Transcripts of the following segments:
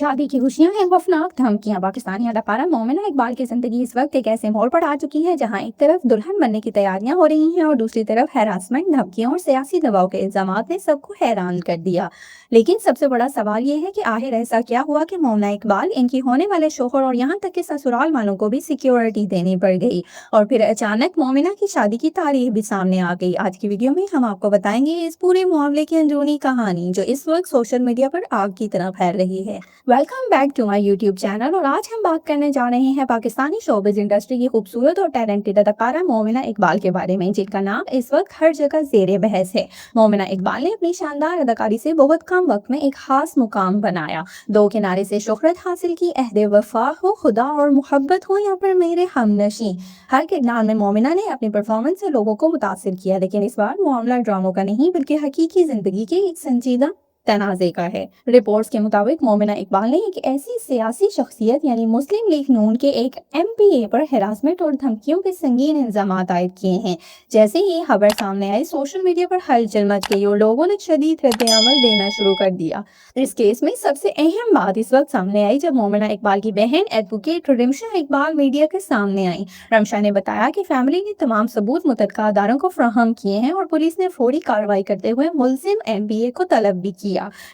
शादी की खुशियां हैं खौफनाक धमकियां। पाकिस्तानी अदाकारा मोमिना इकबाल की जिंदगी इस वक्त एक ऐसे मोड़ पर आ चुकी है जहां एक तरफ दुल्हन बनने की तैयारियां हो रही हैं और दूसरी तरफ हैरासमेंट, धमकियों और सियासी दबाव के इल्जामात ने सबको हैरान कर दिया। लेकिन सबसे बड़ा सवाल ये है कि आखिर ऐसा क्या हुआ कि मोमिना इकबाल, इनकी होने वाले शोहर और यहाँ तक कि ससुराल वालों को भी सिक्योरिटी देनी पड़ गई और फिर अचानक मोमिना की शादी की तारीख भी सामने आ गई। आज की वीडियो में हम आपको बताएंगे इस पूरे मामले की अंदरूनी कहानी जो इस वक्त सोशल मीडिया पर आग की तरह फैल रही है। Welcome back to my YouTube channel और आज हम बात करने जा रहे हैं पाकिस्तानी शोबिज़ इंडस्ट्री की खूबसूरत और टैलेंटेड अदाकारा मोमिना इकबाल के बारे में, जिनका नाम इस वक्त हर जगह ज़ेरे बहस है। मोमिना इकबाल ने अपनी शानदार अदाकारी से बहुत कम वक्त में एक खास मुकाम बनाया, दो किनारे से शोहरत हासिल की। अहदे वफा हो, खुदा और मोहब्बत हो या फिर मेरे हमनशी, हर किरदार में मोमिना ने अपनी परफॉर्मेंस से लोगों को मुतासिर किया। लेकिन इस बार मामला ड्रामों का नहीं बल्कि हकीकी जिंदगी के एक संजीदा तनाज़े का है। रिपोर्ट्स के मुताबिक मोमिना इकबाल ने एक ऐसी सियासी शख्सियत यानी मुस्लिम लीग नून के एक MPA पर हिरासमेंट और धमकियों के संगीन इल्जामात आयद किए हैं। जैसे ये खबर सामने आई, सोशल मीडिया पर हलचल मच गई और लोगों ने शदीद रद्द-ए-अमल देना शुरू कर दिया। इस केस में सबसे अहम बात इस वक्त सामने आई जब मोमिना इकबाल की बहन एडवोकेट रमशा इकबाल मीडिया के सामने आई। रमशा ने बताया कि फैमिली ने तमाम सबूत मुतल्लिका अदारों को फराहम किए हैं और पुलिस ने फौरी कार्रवाई करते हुए मुल्जिम MPA को तलब भी किया।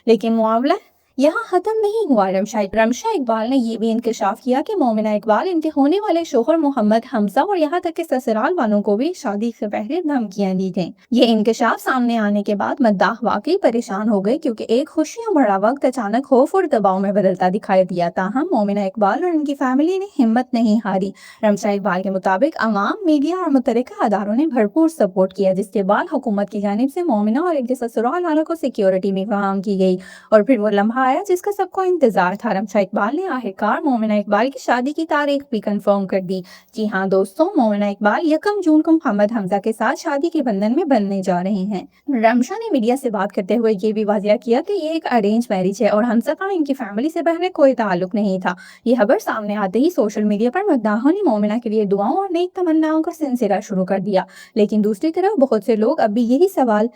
लेकिन मामला यहाँ खत्म नहीं हुआ। रमशा इकबाल ने ये भी इंकशाफ किया कि मोमिना इकबाल, इनके होने वाले शोहर मोहम्मद हमजा और यहाँ तक कि ससुराल वालों को भी शादी से पहले धमकियां दी गईं। ये इंकशाफ सामने आने के बाद मद्दाह वाकई परेशान हो गए क्योंकि एक खुशियों भरा वक्त अचानक खौफ और दबाव में बदलता दिखाई दिया। ताहम मोमिना इकबाल और उनकी फैमिली ने हिम्मत नहीं हारी। रमशा इकबाल के मुताबिक अवाम, मीडिया और मुतल्लिका अदारों ने भरपूर सपोर्ट किया, जिसके बाद हुकूमत की जानिब से मोमिना और इनके ससुराल वालों को सिक्योरिटी भी फराहम की गई और फिर वो लम्हा आया जिसका सबको इंतजार था। रमशा इकबाल ने आखिरकार मोमिना इकबाल की शादी की तारीख भी कंफर्म कर दी। जी हाँ दोस्तों, मोमिना इकबाल 1 जून को मोहम्मद हमजा के साथ शादी के बंधन में बंधने जा रहे हैं। रमशा ने मीडिया से बात करते हुए ये भी वाजिया किया कि ये एक अरेंज मैरिज है और हमजा का इनकी फैमिली से पहले कोई ताल्लुक नहीं था। ये खबर सामने आते ही सोशल मीडिया पर मद्दाहों ने मोमिना के लिए दुआओं और नेक तमन्नाओं का सिलसिला शुरू कर दिया। लेकिन दूसरी तरफ बहुत से लोग अब भी यही सवाल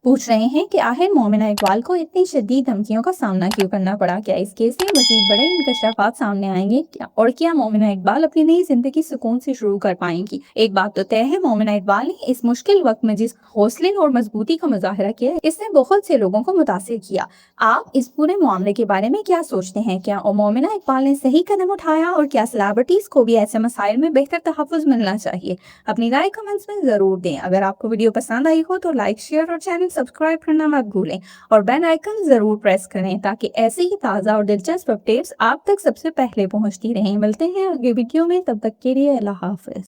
पूछ रहे हैं कि आखिर मोमिना इकबाल को इतनी शदीद धमकियों का सामना क्यों करना पड़ा। क्या इस केस में मजीद बड़े इंकशाफात सामने आएंगे क्या मोमिना इकबाल अपनी नई जिंदगी सुकून से शुरू कर पाएंगी। एक बात तो तय है, मोमिना इकबाल ने इस मुश्किल वक्त में जिस हौसले और मजबूती का मुजाहरा किया, इसने बहुत से लोगों को मुतासिर किया। आप इस पूरे मामले के बारे में क्या सोचते हैं? क्या मोमिना इकबाल ने सही कदम उठाया और क्या सेलिब्रिटीज को भी ऐसे मसाइल में बेहतर तहफ़्फ़ुज़ मिलना चाहिए? अपनी राय कमेंट्स में जरूर दें। अगर आपको वीडियो पसंद आई हो तो लाइक, शेयर और चैनल सब्सक्राइब करना मत भूलें और बेल आइकन जरूर प्रेस करें ताकि ऐसे ही ताज़ा और दिलचस्प अपडेट्स आप तक सबसे पहले पहुंचती रहें। मिलते हैं अगले वीडियो में, तब तक के लिए अल्लाह हाफ़िज़।